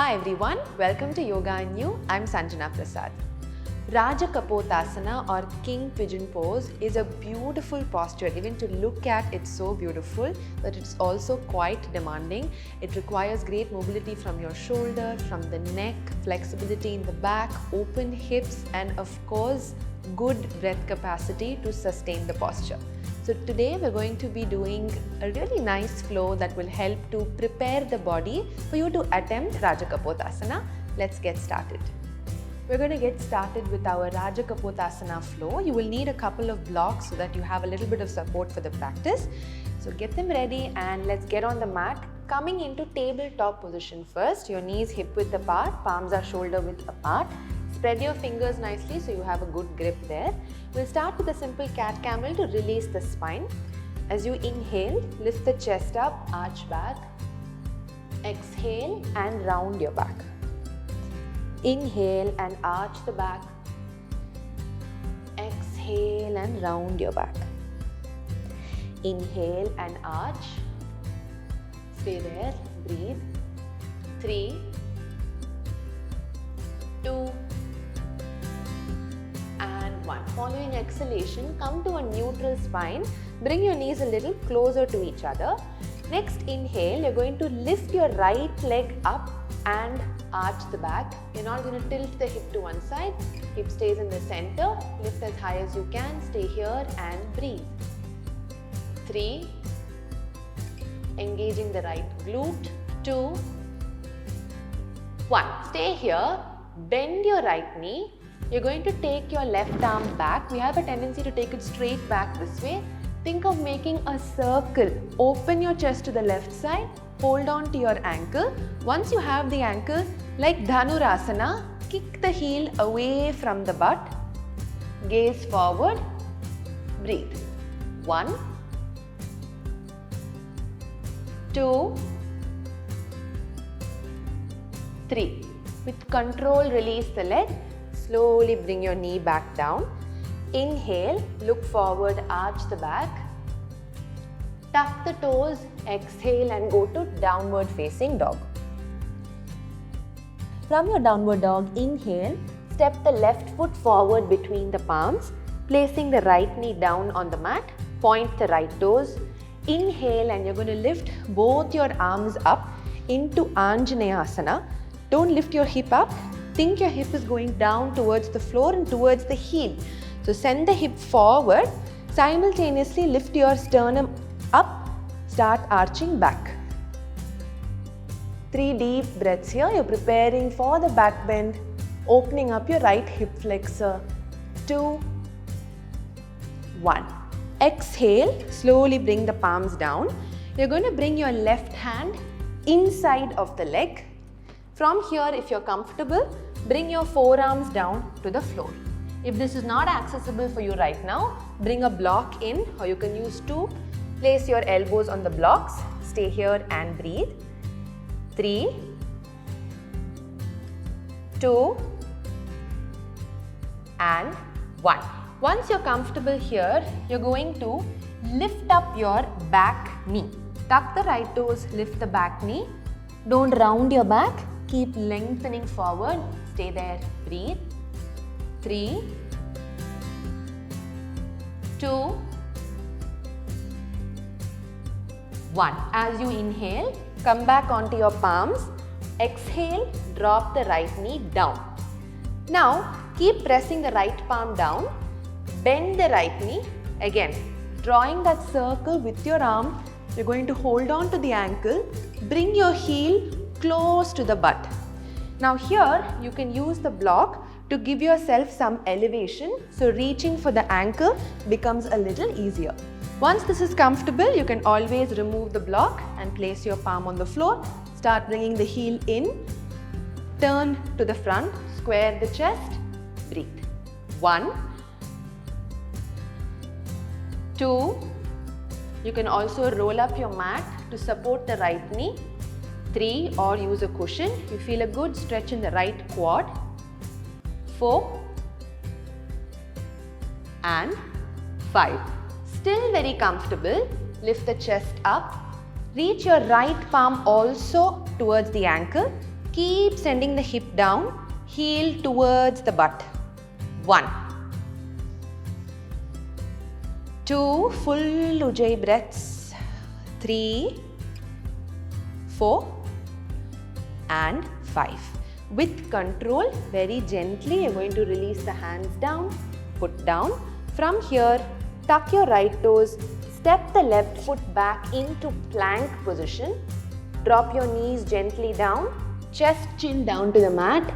Hi everyone, welcome to Yoga and You. I'm Sanjana Prasad. Rajakapotasana or King Pigeon Pose is a beautiful posture. Even to look at, it's so beautiful, but it's also quite demanding. It requires great mobility from your shoulder, from the neck, flexibility in the back, open hips, and of course, good breath capacity to sustain the posture. So today we're going to be doing a really nice flow that will help to prepare the body for you to attempt Rajakapotasana. Let's get started. We're going to get started with our Rajakapotasana flow. You will need a couple of blocks so that you have a little bit of support for the practice. So get them ready and let's get on the mat. Coming into tabletop position first, your knees hip width apart, palms are shoulder width apart. Spread your fingers nicely so you have a good grip there. We'll start with a simple cat camel to release the spine. As you inhale, lift the chest up, arch back. Exhale and round your back. Inhale and arch the back. Exhale and round your back. Inhale and arch. Stay there, breathe. 3, 2, and 1. Following exhalation, come to a neutral spine. Bring your knees a little closer to each other. Next inhale, you're going to lift your right leg up and arch the back. You're not going to tilt the hip to one side. Hip stays in the center. Lift as high as you can. Stay here and breathe. 3. Engaging the right glute. 2. 1. Stay here. Bend your right knee. You're going to take your left arm back. We have a tendency to take it straight back this way. Think of making a circle. Open your chest to the left side. Hold on to your ankle. Once you have the ankle, like Dhanurasana, kick the heel away from the butt. Gaze forward. Breathe. 1, 2, 3. With control, release the leg. Slowly bring your knee back down. Inhale, look forward, arch the back. Tuck the toes, exhale and go to downward facing dog. From your downward dog, inhale, step the left foot forward between the palms, placing the right knee down on the mat, point the right toes. Inhale and you're going to lift both your arms up into Anjaneyasana. Don't lift your hip up. Think your hip is going down towards the floor and towards the heel. So send the hip forward. Simultaneously lift your sternum up. Start arching back. 3 deep breaths here. You're preparing for the back bend. Opening up your right hip flexor. 2, 1. Exhale. Slowly bring the palms down. You're going to bring your left hand inside of the leg. From here, if you're comfortable, bring your forearms down to the floor. If this is not accessible for you right now, bring a block in, or you can use 2. Place your elbows on the blocks. Stay here and breathe. 3, 2, and 1. Once you're comfortable here, you're going to lift up your back knee. Tuck the right toes, lift the back knee. Don't round your back. Keep lengthening forward. Stay there. Breathe. 3, 2, 1. As you inhale, come back onto your palms. Exhale, drop the right knee down. Now, keep pressing the right palm down. Bend the right knee. Again, drawing that circle with your arm. You're going to hold on to the ankle. Bring your heel close to the butt. Now here, you can use the block to give yourself some elevation. So reaching for the ankle becomes a little easier. Once this is comfortable, you can always remove the block and place your palm on the floor. Start bringing the heel in. Turn to the front. Square the chest. Breathe. 1, 2. You can also roll up your mat to support the right knee. 3, or use a cushion. You feel a good stretch in the right quad. 4 and 5. Still very comfortable. Lift the chest up. Reach your right palm also towards the ankle. Keep sending the hip down, heel towards the butt. 1, 2, full Ujjayi breaths. 3, 4 and 5. With control, very gently, you're going to release the hands down, put down. From here, tuck your right toes, step the left foot back into plank position. Drop your knees gently down, chest chin down to the mat,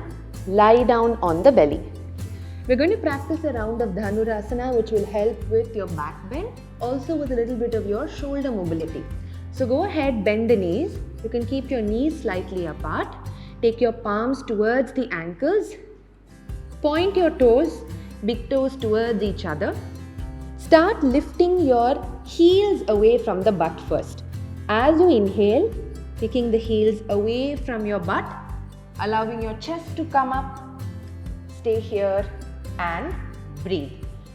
lie down on the belly. We're going to practice a round of Dhanurasana which will help with your back bend, also with a little bit of your shoulder mobility. So go ahead, bend the knees. You can keep your knees slightly apart. Take your palms towards the ankles. Point your toes, big toes towards each other. Start lifting your heels away from the butt first. As you inhale, taking the heels away from your butt, allowing your chest to come up. Stay here and breathe.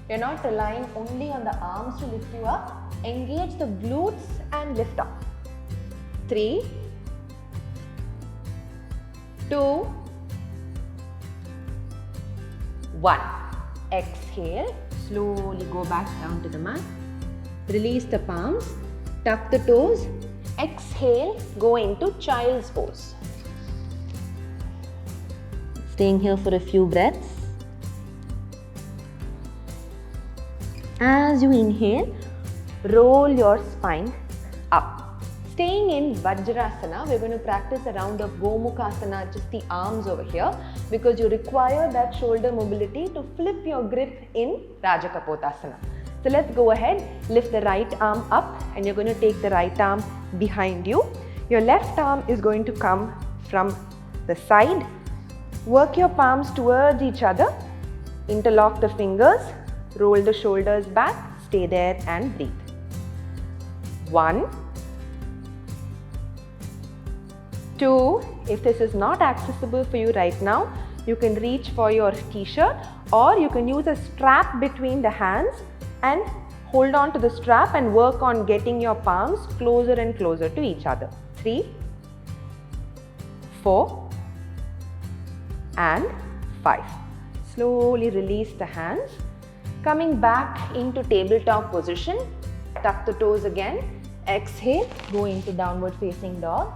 You're not relying only on the arms to lift you up. Engage the glutes and lift up. 3, 2, 1. Exhale. Slowly go back down to the mat. Release the palms. Tuck the toes. Exhale. Go into child's pose. Staying here for a few breaths. As you inhale, roll your spine up. Staying in Vajrasana, we're going to practice a round of Gomukhasana, just the arms over here, because you require that shoulder mobility to flip your grip in Rajakapotasana. So let's go ahead, lift the right arm up and you're going to take the right arm behind you. Your left arm is going to come from the side. Work your palms towards each other. Interlock the fingers. Roll the shoulders back. Stay there and breathe. 1, 2. If this is not accessible for you right now, you can reach for your t-shirt or you can use a strap between the hands and hold on to the strap and work on getting your palms closer and closer to each other. 3, 4 and 5. Slowly release the hands. Coming back into tabletop position. Tuck the toes again. Exhale, go into downward facing dog.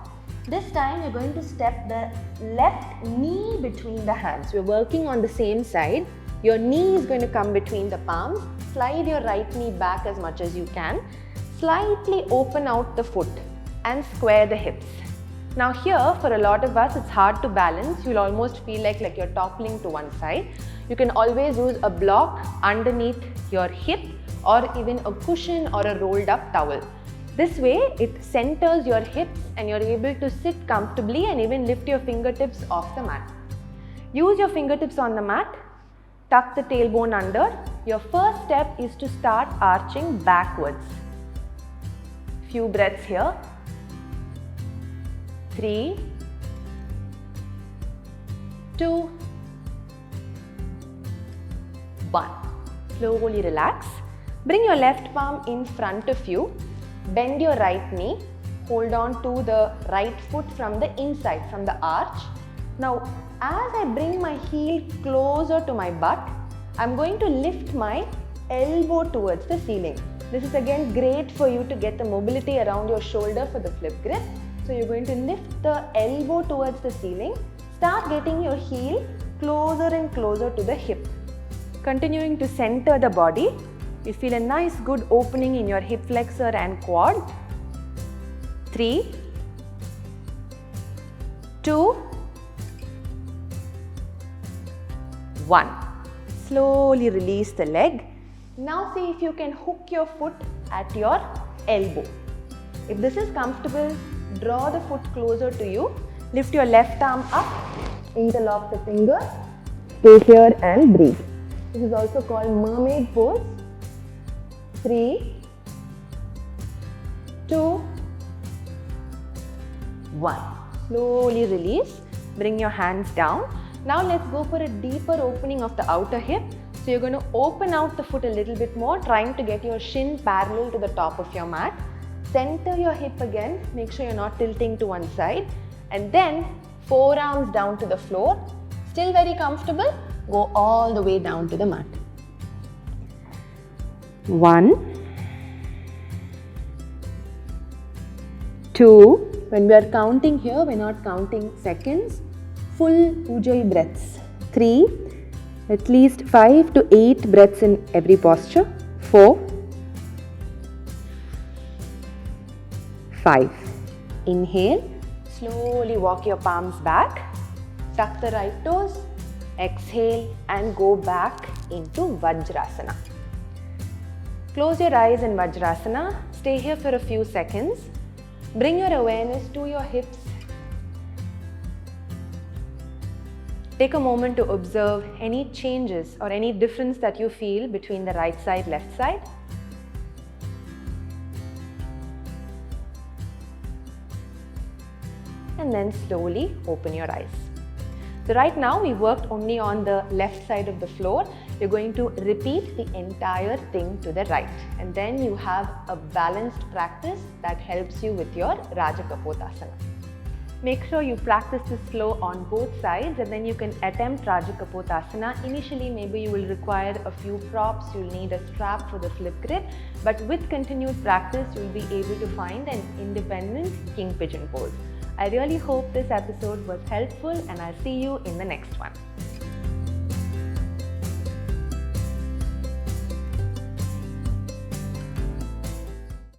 This time you're going to step the left knee between the hands. We're working on the same side. Your knee is going to come between the palms. Slide your right knee back as much as you can. Slightly open out the foot and square the hips. Now here, for a lot of us, it's hard to balance. You'll almost feel like you're toppling to one side. You can always use a block underneath your hip or even a cushion or a rolled up towel. This way, it centers your hips and you're able to sit comfortably and even lift your fingertips off the mat. Use your fingertips on the mat. Tuck the tailbone under. Your first step is to start arching backwards. Few breaths here. 3, 2, 1. Slowly relax. Bring your left palm in front of you. Bend your right knee. Hold on to the right foot from the inside, from the arch. Now, as I bring my heel closer to my butt, I'm going to lift my elbow towards the ceiling. This is again great for you to get the mobility around your shoulder for the flip grip. So you're going to lift the elbow towards the ceiling. Start getting your heel closer and closer to the hip. Continuing to center the body. You feel a nice good opening in your hip flexor and quad. 3, 2, 1. Slowly release the leg. Now see if you can hook your foot at your elbow. If this is comfortable, draw the foot closer to you. Lift your left arm up. Interlock the fingers. Stay here and breathe. This is also called mermaid pose. 3, 2, 1. Slowly release. Bring your hands down. Now let's go for a deeper opening of the outer hip. So you're going to open out the foot a little bit more, trying to get your shin parallel to the top of your mat. Center your hip again. Make sure you're not tilting to one side. And then Forearms down to the floor. Still very comfortable. Go all the way down to the mat. 1, 2. When we are counting here, we're not counting seconds. Full Ujjayi breaths. 3. At least 5 to 8 breaths in every posture. 4, 5. Inhale. Slowly walk your palms back. Tuck the right toes. Exhale and go back into Vajrasana. Close your eyes in Vajrasana. Stay here for a few seconds. Bring your awareness to your hips. Take a moment to observe any changes or any difference that you feel between the right side, left side. And then slowly open your eyes. So right now we worked only on the left side of the floor. You're going to repeat the entire thing to the right. And then you have a balanced practice that helps you with your Rajakapotasana. Make sure you practice this flow on both sides and then you can attempt Rajakapotasana. Initially, maybe you will require a few props, you'll need a strap for the flip grip, but with continued practice, you'll be able to find an independent king pigeon pose. I really hope this episode was helpful and I'll see you in the next one.